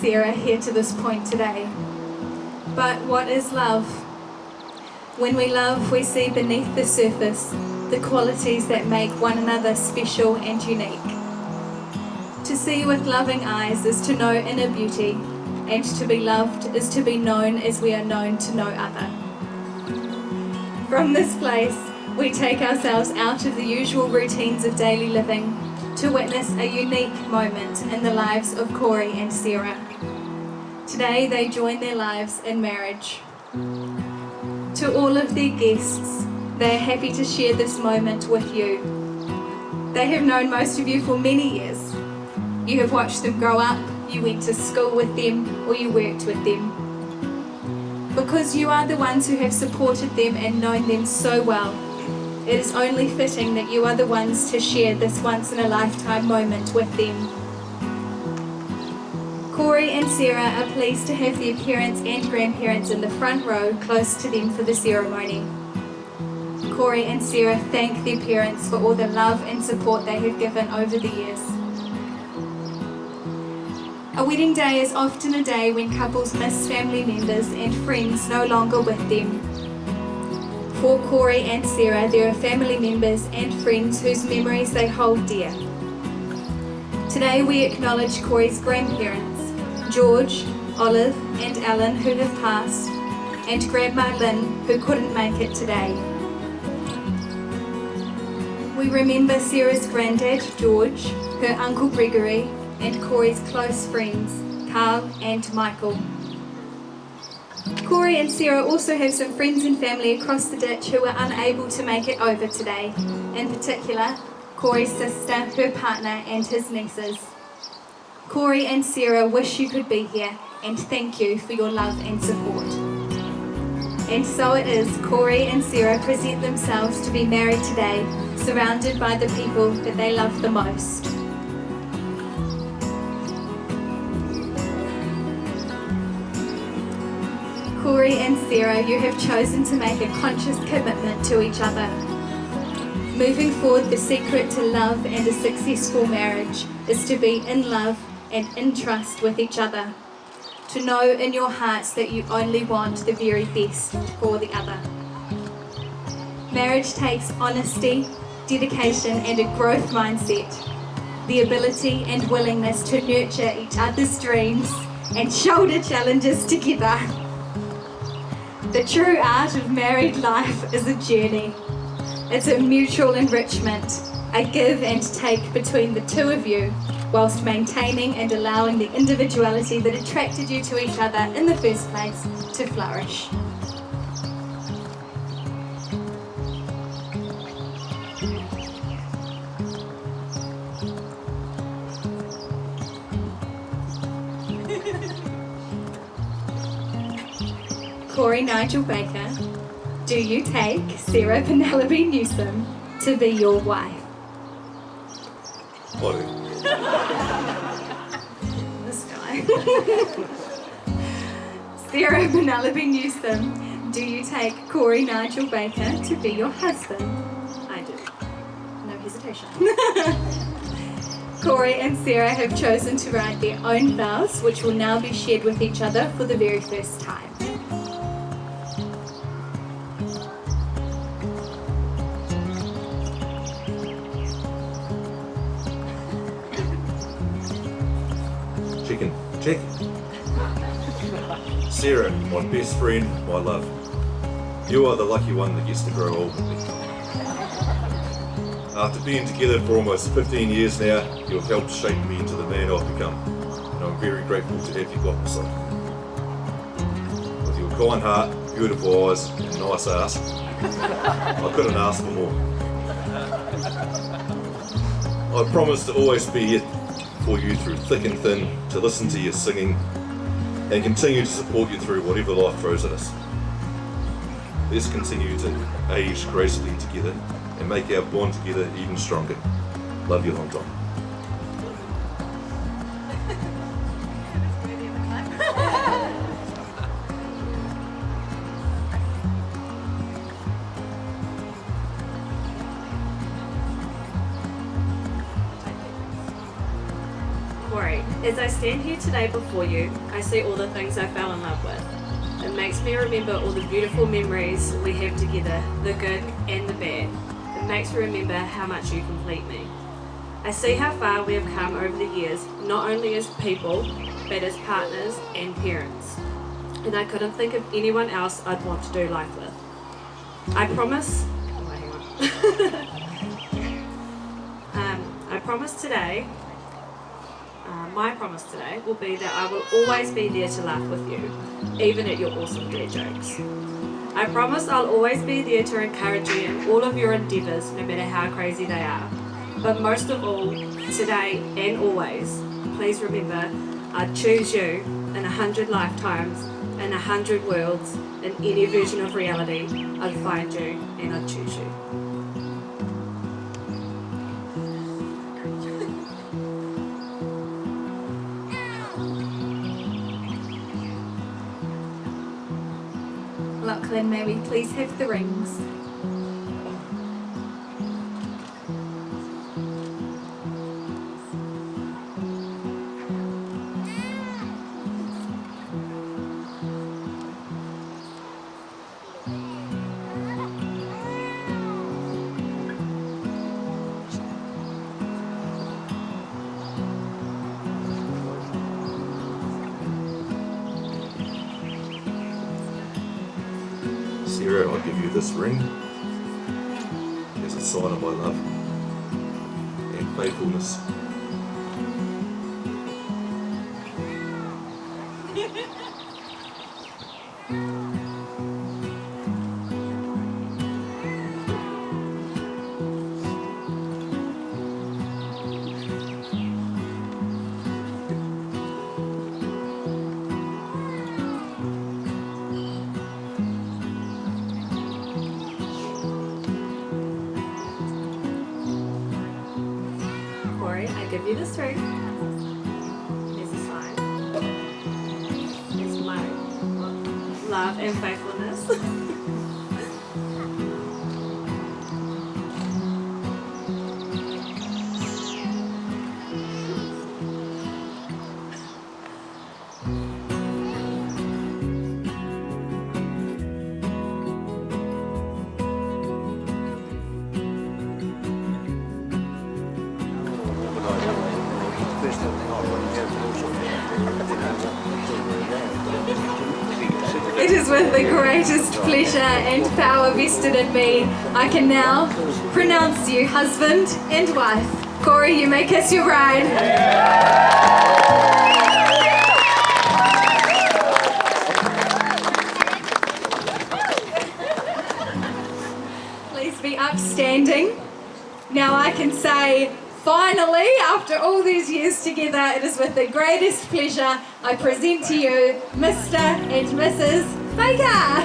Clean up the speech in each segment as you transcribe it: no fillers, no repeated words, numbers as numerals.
Sarah here to this point today. But what is love? When we love, we see beneath the surface the qualities that make one another special and unique. To see with loving eyes is to know inner beauty, and to be loved is to be known as we are known to no other. From this place, we take ourselves out of the usual routines of daily living to witness a unique moment in the lives of Corey and Sarah. Today they join their lives in marriage. To all of their guests, they are happy to share this moment with you. They have known most of you for many years. You have watched them grow up, you went to school with them, or you worked with them. Because you are the ones who have supported them and known them so well, it is only fitting that you are the ones to share this once-in-a-lifetime moment with them. Corey and Sarah are pleased to have their parents and grandparents in the front row close to them for the ceremony. Corey and Sarah thank their parents for all the love and support they have given over the years. A wedding day is often a day when couples miss family members and friends no longer with them. For Corey and Sarah, there are family members and friends whose memories they hold dear. Today we acknowledge Corey's grandparents, George, Olive and Alan, who have passed, and Grandma Lynn, who couldn't make it today. We remember Sarah's granddad, George, her uncle Gregory, and Corey's close friends, Carl and Michael. Corey and Sarah also have some friends and family across the ditch who are unable to make it over today, in particular, Corey's sister, her partner and his nieces. Corey and Sarah wish you could be here and thank you for your love and support. And so it is, Corey and Sarah present themselves to be married today, surrounded by the people that they love the most. Corey and Sarah, you have chosen to make a conscious commitment to each other. Moving forward, the secret to love and a successful marriage is to be in love and in trust with each other. To know in your hearts that you only want the very best for the other. Marriage takes honesty, dedication and a growth mindset, the ability and willingness to nurture each other's dreams and shoulder challenges together. The true art of married life is a journey. It's a mutual enrichment, a give and take between the two of you, whilst maintaining and allowing the individuality that attracted you to each other in the first place to flourish. Corey Nigel Baker, do you take Sarah Penelope Newsom to be your wife? What? This guy. Sarah Penelope Newsom, do you take Corey Nigel Baker to be your husband? I do. No hesitation. Corey and Sarah have chosen to write their own vows, which will now be shared with each other for the very first time. Check. Sarah, my best friend, my love. You are the lucky one that gets to grow old with me. After being together for almost 15 years now, you have helped shape me into the man I've become, and I'm very grateful to have you by my side. With your kind heart, beautiful eyes, and nice ass, I couldn't ask for more. I promise to always be here for you through thick and thin, to listen to your singing and continue to support you through whatever life throws at us. Let's continue to age gracefully together and make our bond together even stronger. Love you long time. Corey. As I stand here today before you, I see all the things I fell in love with. It makes me remember all the beautiful memories we have together, the good and the bad. It makes me remember how much you complete me. I see how far we have come over the years, not only as people, but as partners and parents. And I couldn't think of anyone else I'd want to do life with. I promise today, my promise today will be that I will always be there to laugh with you, even at your awesome dad jokes. I promise I'll always be there to encourage you in all of your endeavours, no matter how crazy they are. But most of all, today and always, please remember, I'd choose you in 100 lifetimes, in 100 worlds, in any version of reality. I'd find you and I'd choose you. Lachlan, may we please have the rings? Sarah, I give you this ring as a sign of my love and faithfulness. I give you this ring. Here's a sign. It's my love and faithfulness. It is with the greatest pleasure and power vested in me, I can now pronounce you husband and wife. Corey, you may kiss your bride. Please be upstanding. Now I can say, finally, after all these years together, it is with the greatest pleasure I present to you Mr. and Mrs. Baker.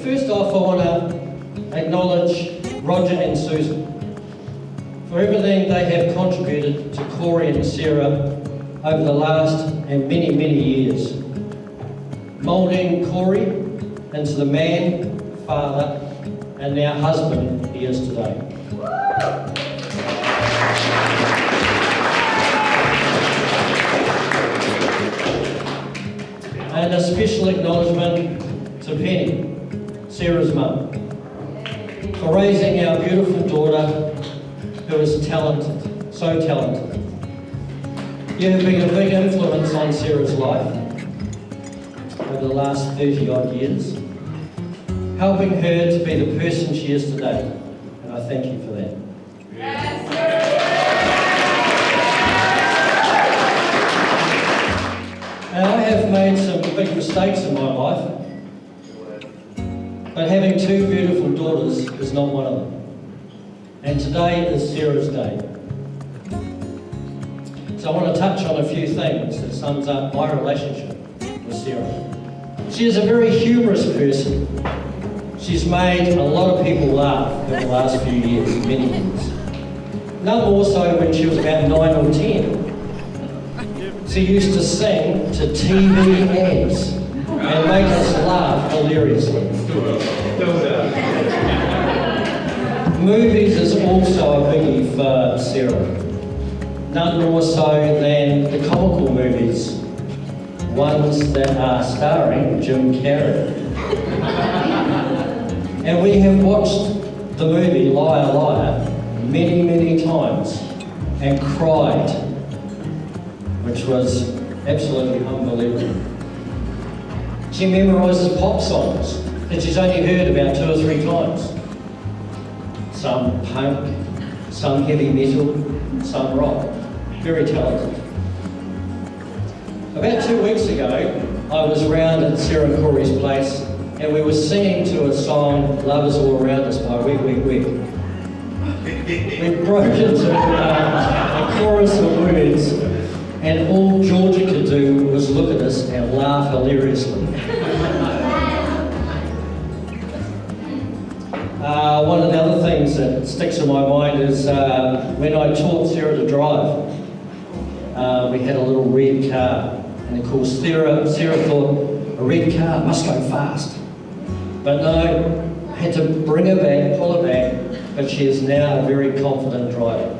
First off, I want to acknowledge Roger and Susan for everything they have contributed to Corey and Sarah over the last and many, many years, moulding Corey into the man, father, and now husband he is today. And a special acknowledgement to Penny, Sarah's mum, for raising our beautiful daughter who is talented, so talented. You have been a big influence on Sarah's life over the last 30 odd years, helping her to be the person she is today, and I thank you for that. Now, I have made some big mistakes in my life, but having two beautiful daughters is not one of them. And today is Sarah's day. So I want to touch on a few things that sums up my relationship with Sarah. She is a very humorous person. She's made a lot of people laugh in the last few years, many years. None more so when she was about 9 or 10. She used to sing to TV ads and make us laugh hilariously. Movies is also a biggie for Sarah. None more so than the comical movies, ones that are starring Jim Carrey. And we have watched the movie Liar Liar many, many times and cried, which was absolutely unbelievable. She memorises pop songs that she's only heard about 2 or 3 times. Some punk, some heavy metal, some rock. Very talented. About 2 weeks ago, I was round at Sarah and Corey's place and we were singing to a song, Love Is All Around Us by Wig Wig Wig. We broke into a chorus of words and all Georgia could do was look at us and laugh hilariously. One of the other things that sticks in my mind is when I taught Sarah to drive. We had a little red car, and of course Sarah thought a red car must go fast. But no, I had to bring her back, pull her back, but she is now a very confident driver.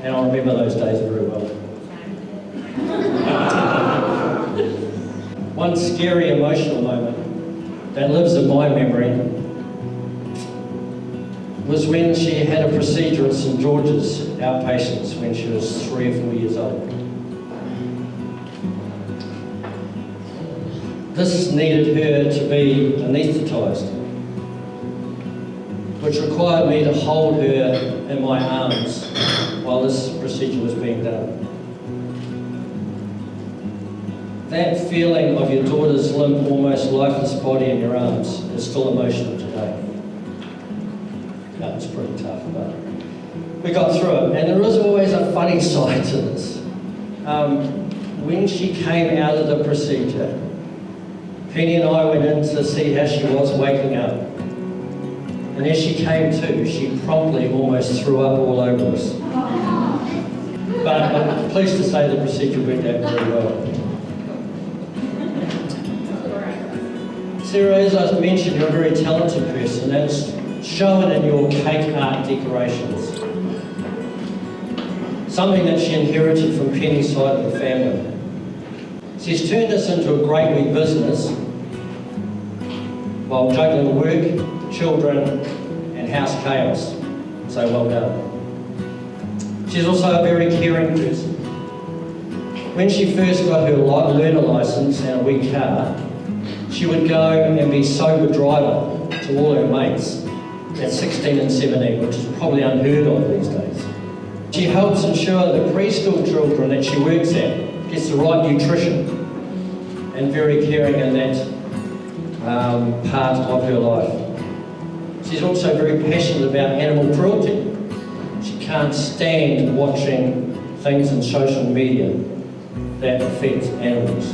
And I remember those days very well. One scary emotional moment that lives in my memory was when she had a procedure at St George's outpatients when she was 3 or 4 years old. This needed her to be anaesthetised, which required me to hold her in my arms while this procedure was being done. That feeling of your daughter's limp, almost lifeless body in your arms is still emotional today. That was pretty tough, but we got through it. And there is always a funny side to this. When she came out of the procedure, Penny and I went in to see how she was waking up. And as she came to, she promptly almost threw up all over us. But I'm pleased to say the procedure went out very well. Sarah, as I mentioned, you're a very talented person. That's shown in your cake art decorations. Something that she inherited from Penny's side of the family. She's turned this into a great wee business while juggling work, children, and house chaos. So well done. She's also a very caring person. When she first got her learner licence and a wee car, she would go and be sober driver to all her mates at 16 and 17, which is probably unheard of these days. She helps ensure the preschool children that she works at gets the right nutrition and very caring in that part of her life. She's also very passionate about animal cruelty. She can't stand watching things in social media that affect animals.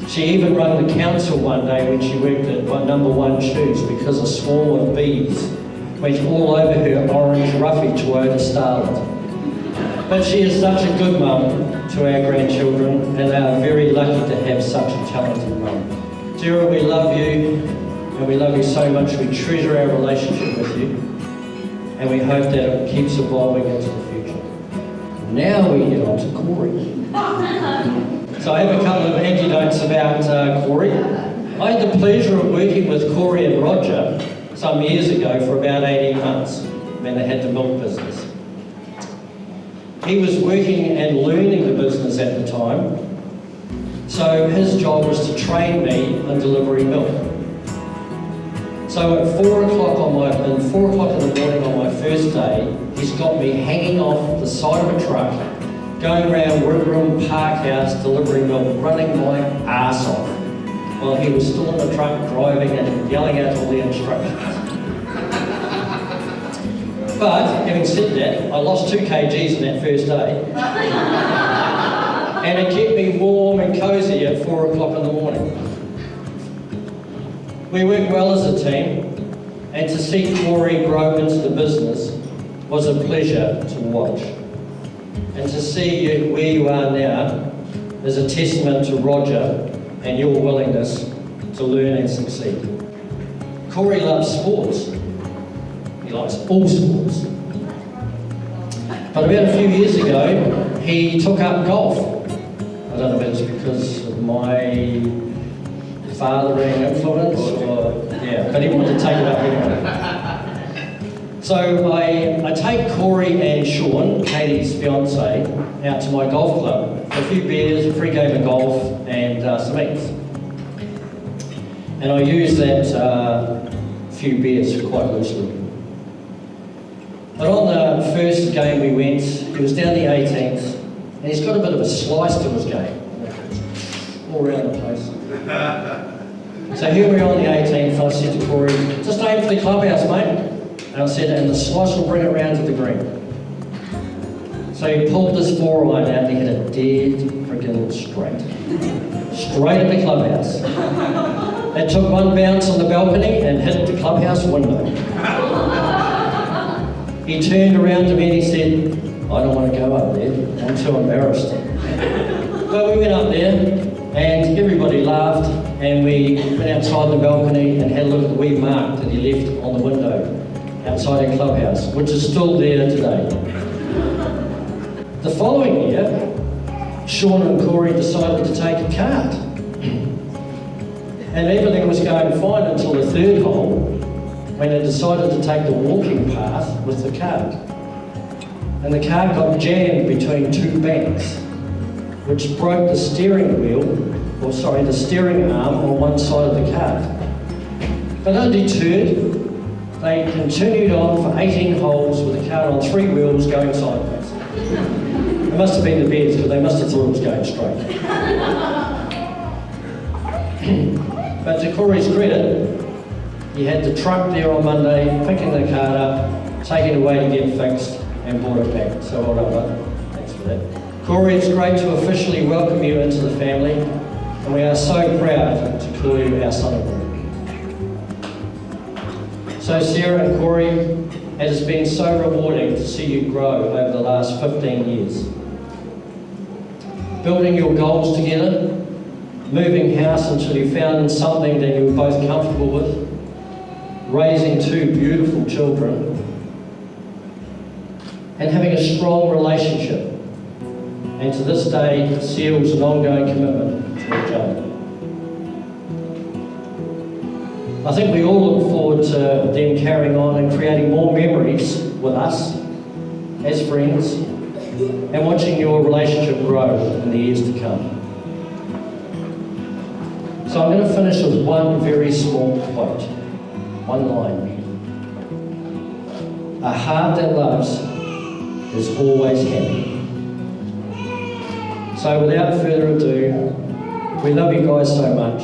She even rang the council one day when she worked at number 1 Shoes because a swarm of bees went all over her orange ruffy Toyota Starlet. But she is such a good mum to our grandchildren and they are very lucky to have such a talented mum. Sarah, we love you and we love you so much. We treasure our relationship with you and we hope that it keeps evolving into the future. Now we get on to Corey. So I have a couple of anecdotes about Corey. I had the pleasure of working with Corey and Roger some years ago for about 18 months when they had the milk business. He was working and learning the business at the time, so his job was to train me on delivering milk. So at 4 o'clock in the morning on my first day, he's got me hanging off the side of a truck, going around Wigram Parkhouse delivering milk, running my ass off, while he was still in the truck driving and yelling out all the instructions. But, having said that, I lost 2 kgs in that first day. and it kept me warm and cosy at 4 o'clock in the morning. We work well as a team, and to see Corey grow into the business was a pleasure to watch. And to see you where you are now is a testament to Roger and your willingness to learn and succeed. Corey loves sports. He likes all sports. But about a few years ago, he took up golf. I don't know if it's because of my fathering influence or, but he wanted to take it up anyway. So I take Corey and Sean, Katie's fiance, out to my golf club for a few beers, a free game of golf, and some eats. And I use that few beers quite loosely. But on the first game we went, he was down the 18th, and he's got a bit of a slice to his game, all around the place. So here we are on the 18th, I said to Corey, just aim for the clubhouse, mate. And I said, and the slice will bring it round to the green. So he pulled this 4-iron out and he hit it dead freaking straight. Straight at the clubhouse. It took one bounce on the balcony and hit the clubhouse window. He turned around to me and he said, I don't want to go up there, I'm too embarrassed. But we went up there and everybody laughed, and we went outside the balcony and had a look at the wee mark that he left on the window outside our clubhouse, which is still there today. The following year, Sean and Corey decided to take a cart. And everything was going fine until the third hole, when they decided to take the walking path with the cart. And the cart got jammed between two banks, which broke the steering the steering arm on one side of the cart. But undeterred, they continued on for 18 holes with the cart on 3 wheels going sideways. It must have been the bears, because they must have thought it was going straight. But to Corey's credit, he had the truck there on Monday, picking the cart up, taking it away to get fixed, and brought it back. So well done, bud. Thanks for that. Corey, it's great to officially welcome you into the family, and we are so proud to call you our son-in-law. So Sarah and Corey, it has been so rewarding to see you grow over the last 15 years. Building your goals together, moving house until you found something that you were both comfortable with, raising 2 beautiful children, and having a strong relationship, and to this day seals an ongoing commitment to each other. I think we all look forward to them carrying on and creating more memories with us as friends, and watching your relationship grow in the years to come. So I'm going to finish with one very small quote, one line. A heart that loves is always happy. So without further ado, we love you guys so much.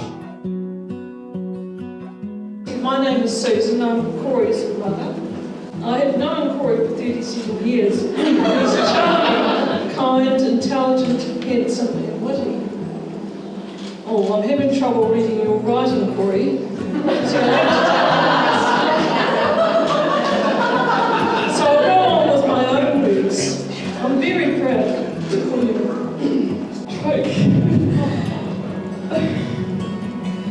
My name is Susan, I'm Corey's mother. I have known Corey for 37 years. He's charming, kind, intelligent, handsome and witty. Oh, I'm having trouble reading your writing, Corey. So I'll go on with my own words. I'm very proud to call you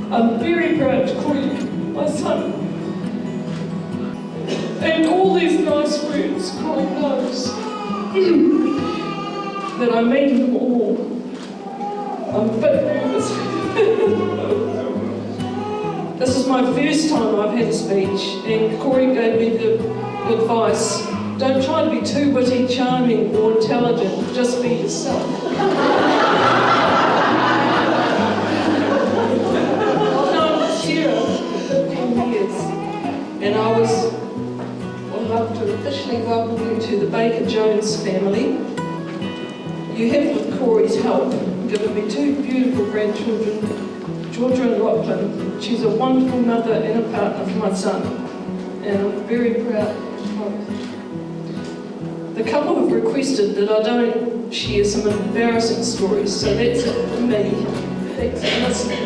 I'm very proud to call you my son. And all these nice words Corey knows that I mean them all. I'm a bit nervous. This is my first time I've had a speech, and Corey gave me the advice, don't try to be too witty, charming or intelligent, just be yourself. I've known Sarah for 15 years, and I would love to officially welcome you to the Baker-Jones family. You have, with Corey's help, given me 2 beautiful grandchildren, Georgia and Lachlan. She's a wonderful mother and a partner for my son, and I'm very proud of both. The couple have requested that I don't share some embarrassing stories, so that's it for me. Thanks for listening.